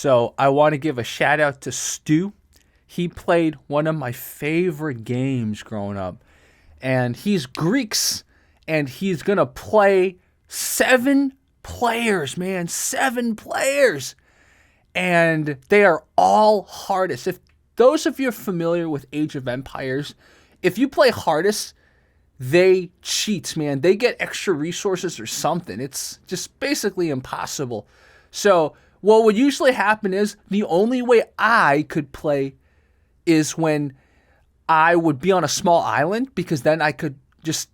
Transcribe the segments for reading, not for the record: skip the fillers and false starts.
So I want to give a shout out to Stu. He played one of my favorite games growing up. And he's Greeks, and he's going to play 7 players, man. 7 players. And they are all hardest. If those of you are familiar with Age of Empires, if you play hardest, they cheat, man. They get extra resources or something. It's just basically impossible. So what would usually happen is the only way I could play is when I would be on a small island, because then I could just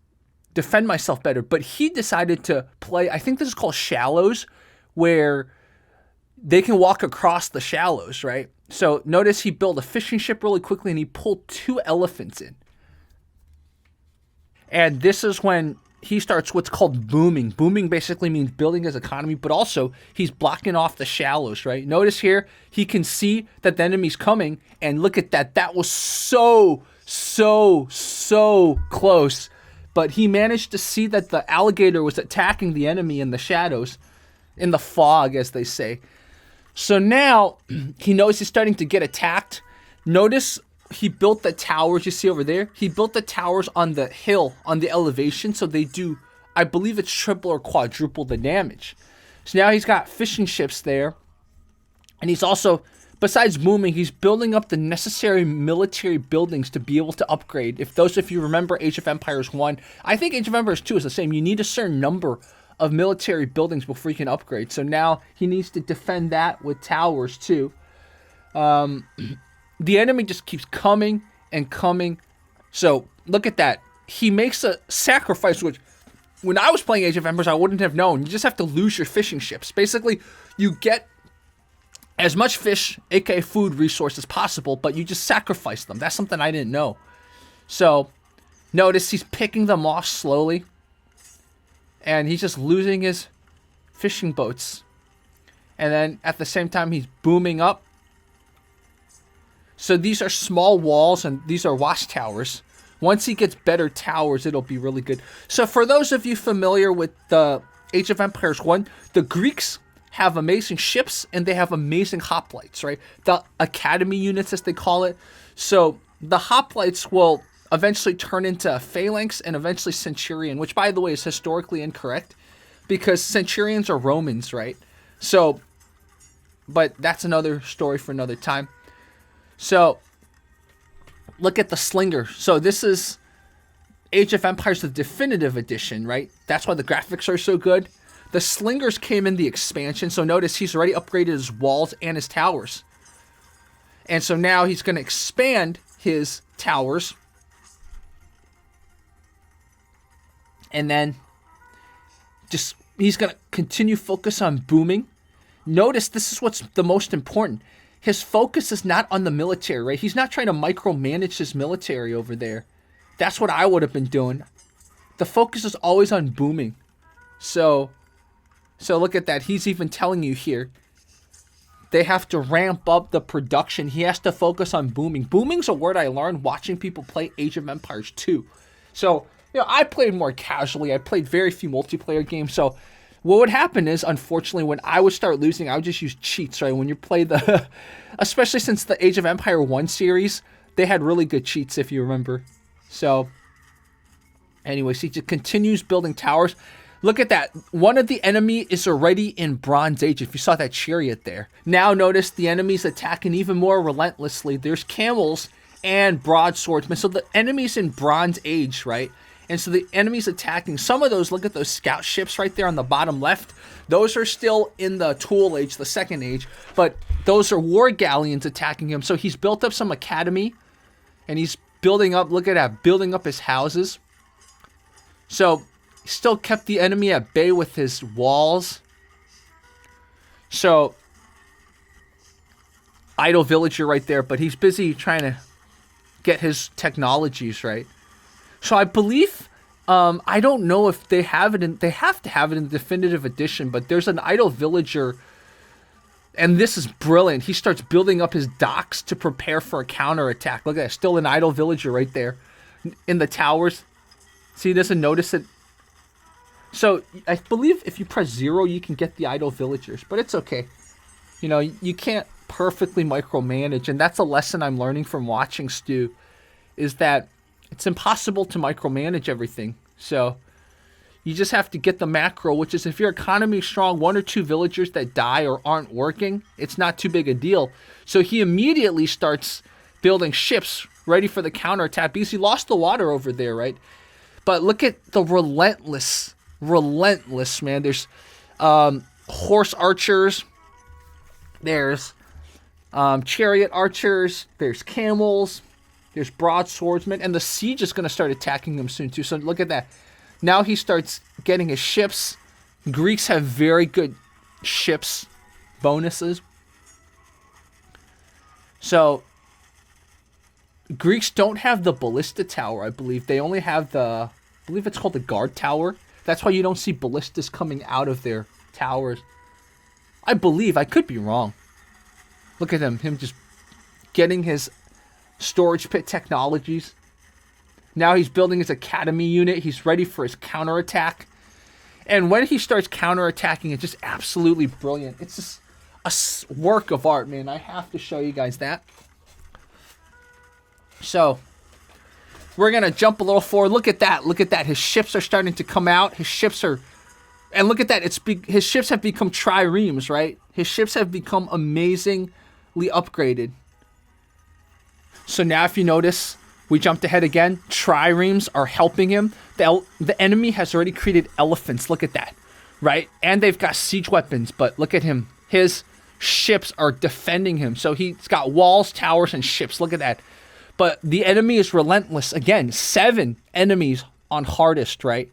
defend myself better. But he decided to play, I think this is called shallows, where they can walk across the shallows, right? So notice he built a fishing ship really quickly and he pulled 2 elephants in. And this is when he starts what's called booming. Booming basically means building his economy, but also he's blocking off the shallows, right? Notice here, he can see that the enemy's coming, and look at that. That was so close. But he managed to see that the alligator was attacking the enemy in the shadows, in the fog, as they say. So now he knows he's starting to get attacked. Notice he built the towers you see over there. He built the towers on the hill, on the elevation, so they do, I believe it's triple or quadruple the damage. So now he's got fishing ships there. And he's also, besides booming, he's building up the necessary military buildings to be able to upgrade. If those of you remember Age of Empires 1, I think Age of Empires 2 is the same. You need a certain number of military buildings before you can upgrade. So now he needs to defend that with towers too. The enemy just keeps coming and coming. So look at that. He makes a sacrifice, which when I was playing Age of Empires, I wouldn't have known. You just have to lose your fishing ships. Basically, you get as much fish, aka food resource, as possible, but you just sacrifice them. That's something I didn't know. So notice he's picking them off slowly. And he's just losing his fishing boats. And then at the same time, he's booming up. So these are small walls and these are watchtowers. Once he gets better towers, it'll be really good. So for those of you familiar with the Age of Empires 1, the Greeks have amazing ships and they have amazing hoplites, right? The academy units, as they call it. So the hoplites will eventually turn into phalanx and eventually centurion, which by the way is historically incorrect because centurions are Romans, right? So, but that's another story for another time. So, look at the slinger. So this is Age of Empires, the definitive edition, right? That's why the graphics are so good. The slingers came in the expansion. So notice he's already upgraded his walls and his towers. And so now he's going to expand his towers. And then just he's going to continue focus on booming. Notice this is what's the most important. His focus is not on the military, right? He's not trying to micromanage his military over there. That's what I would have been doing. The focus is always on booming. So look at that. He's even telling you here. They have to ramp up the production. He has to focus on booming. Booming's a word I learned watching people play Age of Empires 2. So, I played more casually. I played very few multiplayer games. So what would happen is, unfortunately, when I would start losing, I would just use cheats, right? When you play the, especially since the Age of Empire 1 series, they had really good cheats, if you remember. So, anyways, he just continues building towers. Look at that. One of the enemy is already in Bronze Age, if you saw that chariot there. Now notice the enemy's attacking even more relentlessly. There's camels and broadswordsmen. So the enemy's in Bronze Age, right? And so the enemy's attacking. Some of those, look at those scout ships right there on the bottom left. Those are still in the Tool Age, the Second Age. But those are war galleons attacking him. So he's built up some academy. And he's building up, look at that, building up his houses. So he still kept the enemy at bay with his walls. So, idle villager right there. But he's busy trying to get his technologies right. So I believe, I don't know if they have it in, they have to have it in the definitive edition, but there's an idle villager, and this is brilliant. He starts building up his docks to prepare for a counterattack. Look at that, still an idle villager right there in the towers. See, he doesn't notice it. So I believe if you press 0, you can get the idle villagers, but it's okay. You know, you can't perfectly micromanage, and that's a lesson I'm learning from watching Stu, is that it's impossible to micromanage everything. So you just have to get the macro, which is if your economy is strong, 1 or 2 villagers that die or aren't working, it's not too big a deal. So he immediately starts building ships ready for the counterattack because he lost the water over there, right? But look at the relentless, man. There's horse archers. There's chariot archers. There's camels. There's broadswordsmen. And the siege is going to start attacking them soon, too. So look at that. Now he starts getting his ships. Greeks have very good ships bonuses. So Greeks don't have the ballista tower, I believe. They only have I believe it's called the guard tower. That's why you don't see ballistas coming out of their towers. I believe. I could be wrong. Look at him just getting his storage pit technologies. Now he's building his academy unit. He's ready for his counterattack. And when he starts counterattacking, it's just absolutely brilliant. It's just a work of art, man. I have to show you guys that. So we're going to jump a little forward. Look at that. Look at that. His ships are starting to come out. His ships are... And look at that. His ships have become triremes, right? His ships have become amazingly upgraded. So now if you notice... We jumped ahead again. Triremes are helping him. The enemy has already created elephants. Look at that, right? And they've got siege weapons, but look at him. His ships are defending him. So he's got walls, towers, and ships. Look at that. But the enemy is relentless. Again, 7 enemies on hardest, right?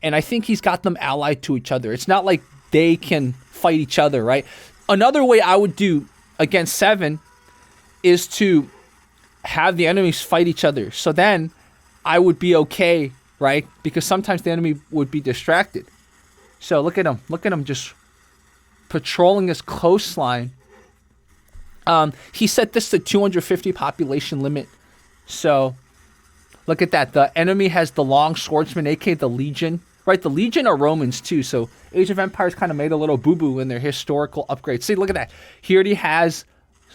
And I think he's got them allied to each other. It's not like they can fight each other, right? Another way I would do against 7 is to have the enemies fight each other. So then I would be okay, right? Because sometimes the enemy would be distracted. So look at him. Look at him just patrolling his coastline. He set this to 250 population limit. So look at that. The enemy has the long swordsman, aka the Legion. Right, the Legion are Romans too. So Age of Empires kind of made a little boo-boo in their historical upgrades. See, look at that. He already has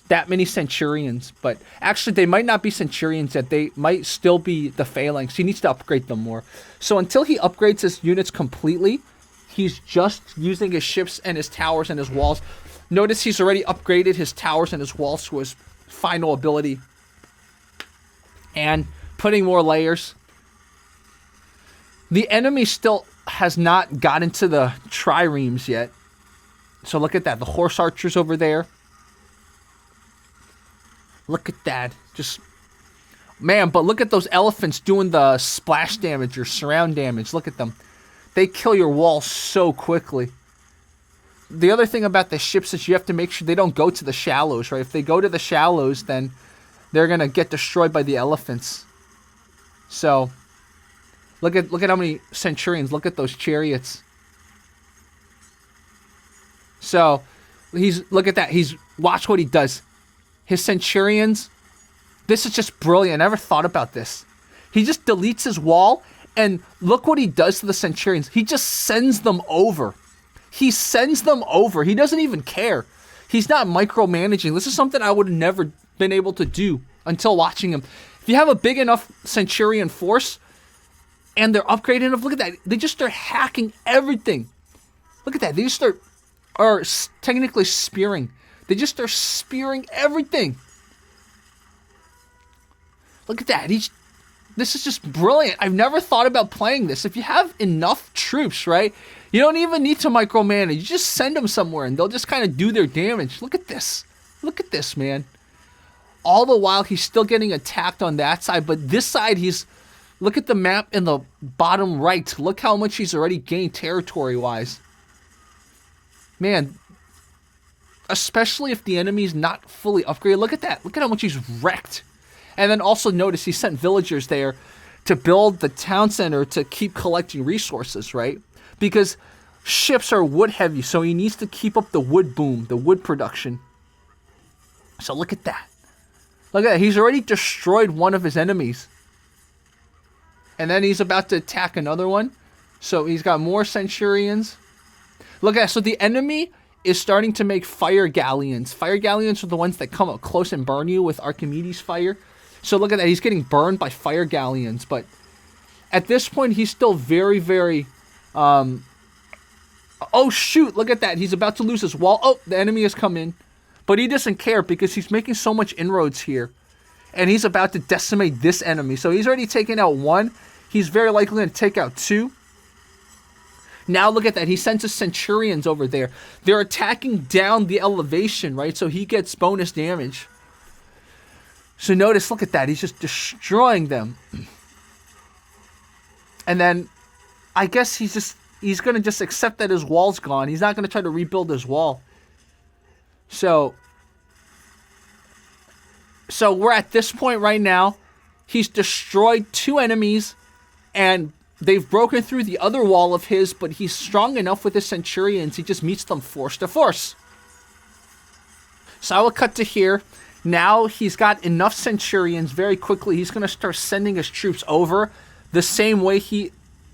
that many centurions, but actually they might not be centurions yet. They might still be the phalanx. He needs to upgrade them more. So until he upgrades his units completely, he's just using his ships and his towers and his walls. Notice he's already upgraded his towers and his walls to his final ability. And putting more layers. The enemy still has not gotten to the triremes yet. So look at that. The horse archers over there. Look at that. Just, man, but look at those elephants doing the splash damage or surround damage. Look at them. They kill your wall so quickly. The other thing about the ships is you have to make sure they don't go to the shallows, right? If they go to the shallows, then they're going to get destroyed by the elephants. So, look at how many centurions. Look at those chariots. So, look at that. Watch what he does. His centurions, this is just brilliant. I never thought about this. He just deletes his wall, and look what he does to the centurions. He just sends them over. He sends them over. He doesn't even care. He's not micromanaging. This is something I would have never been able to do until watching him. If you have a big enough centurion force, and they're upgraded enough, look at that. They just start hacking everything. Look at that. They just are technically spearing. They just start spearing everything. Look at that. This is just brilliant. I've never thought about playing this. If you have enough troops, right? You don't even need to micromanage. You just send them somewhere and they'll just kind of do their damage. Look at this. Look at this, man. All the while he's still getting attacked on that side, but this side look at the map in the bottom right. Look how much he's already gained territory-wise. Man, especially if the enemy's not fully upgraded. Look at that. Look at how much he's wrecked. And then also notice he sent villagers there to build the town center to keep collecting resources, right? Because ships are wood heavy, so he needs to keep up the wood boom, the wood production. So look at that. Look at that. He's already destroyed one of his enemies. And then he's about to attack another one. So he's got more centurions. Look at that. So the enemy is starting to make fire galleons. Fire galleons are the ones that come up close and burn you with Archimedes fire. So look at that. He's getting burned by fire galleons. But at this point, he's still very, very... oh, shoot. Look at that. He's about to lose his wall. Oh, the enemy has come in. But he doesn't care because he's making so much inroads here. And he's about to decimate this enemy. So he's already taken out one. He's very likely going to take out two. Now look at that. He sends his centurions over there. They're attacking down the elevation, right? So he gets bonus damage. So notice, look at that. He's just destroying them. And then I guess he's going to just accept that his wall's gone. He's not going to try to rebuild his wall. So we're at this point right now. He's destroyed two enemies, and they've broken through the other wall of his, but he's strong enough with his centurions. He just meets them force to force. So I will cut to here. Now he's got enough centurions very quickly. He's going to start sending his troops over the same way he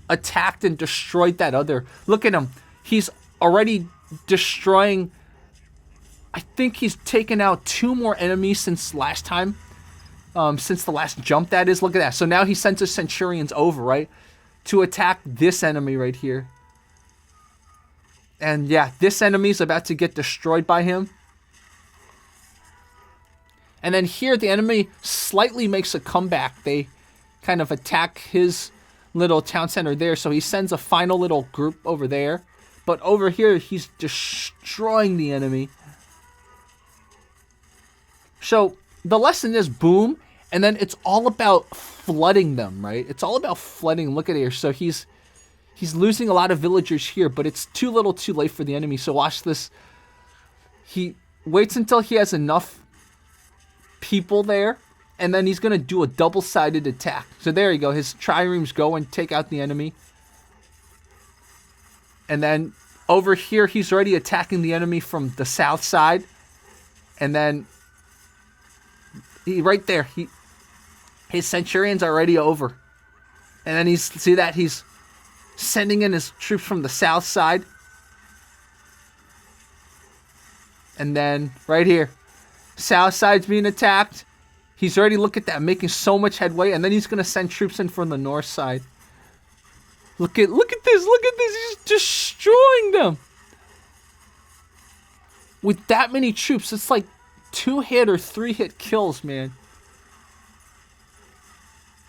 attacked and destroyed that other. Look at him. He's already destroying... I think he's taken out two more enemies since last time. Since the last jump, that is. Look at that. So now he sends his centurions over, right? To attack this enemy right here. And yeah, this enemy is about to get destroyed by him. And then here, the enemy slightly makes a comeback. They kind of attack his little town center there. So he sends a final little group over there. But over here, he's destroying the enemy. So the lesson is boom, and then it's all about flooding them, right? It's all about flooding. Look at here. So he's losing a lot of villagers here, but it's too little too late for the enemy. So watch this. He waits until he has enough people there, and then he's going to do a double-sided attack. So there you go. His triremes go and take out the enemy. And then over here, he's already attacking the enemy from the south side. And then... right there, his centurions are already over. And then see that? He's sending in his troops from the south side. And then, right here, south side's being attacked. He's already, look at that, making so much headway. And then he's going to send troops in from the north side. Look at this, he's destroying them. With that many troops, it's like 2-hit or 3-hit kills, man.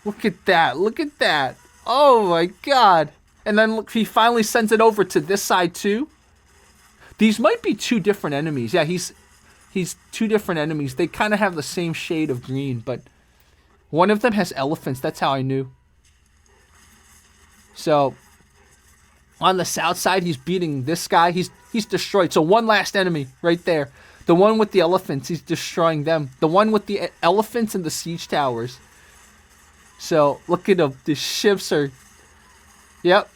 Look at that. Oh my god. And then look, he finally sends it over to this side too. These might be two different enemies. Yeah, he's two different enemies. They kind of have the same shade of green, but one of them has elephants. That's how I knew. So on the south side, he's beating this guy. He's destroyed. So one last enemy right there. The one with the elephants, he's destroying them. The one with the elephants and the siege towers. So, look at them. The ships are... Yep.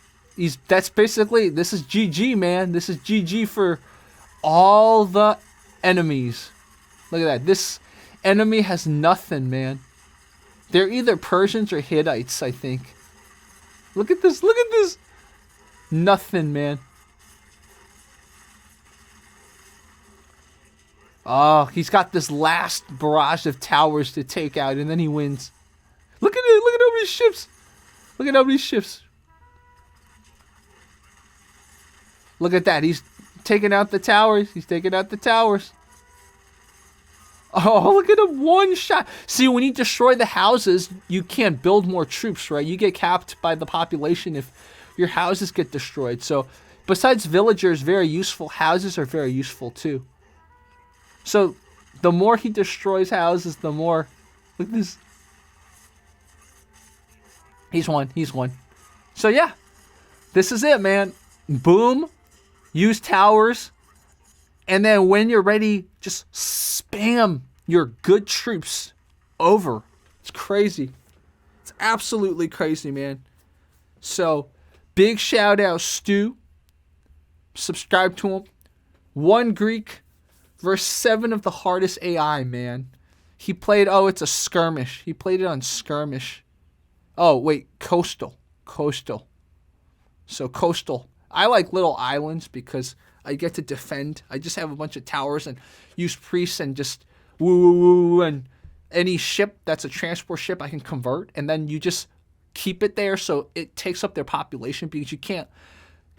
That's basically... This is GG, man. This is GG for all the enemies. Look at that. This enemy has nothing, man. They're either Persians or Hittites, I think. Look at this. Nothing, man. Oh, he's got this last barrage of towers to take out, and then he wins. Look at it. Look at how many ships. Look at that. He's taking out the towers. Oh, look at him. One shot. See, when you destroy the houses, you can't build more troops, right? You get capped by the population if your houses get destroyed. So, besides villagers, very useful, houses are very useful too. So, the more he destroys houses, the more... Look at this. He's won. So, yeah. This is it, man. Boom. Use towers. And then when you're ready, just spam your good troops over. It's crazy. It's absolutely crazy, man. So, big shout out, Stu. Subscribe to him. 1 Greek... Verse 7 of the hardest AI, man. He played... Oh, it's a skirmish. He played it on skirmish. Oh, wait. Coastal. So, coastal. I like little islands because I get to defend. I just have a bunch of towers and use priests and just woo, and any ship that's a transport ship I can convert, and then you just keep it there so it takes up their population, because you can't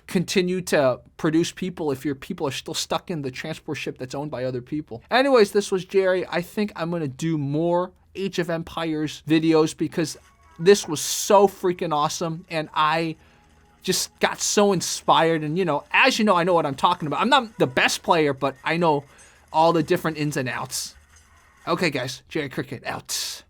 continue to produce people if your people are still stuck in the transport ship that's owned by other people. Anyways, this was Jerry. I think I'm going to do more Age of Empires videos because this was so freaking awesome, and I just got so inspired. And, you know, as you know, I know what I'm talking about. I'm not the best player, but I know all the different ins and outs. Okay, guys, JerryCricket out.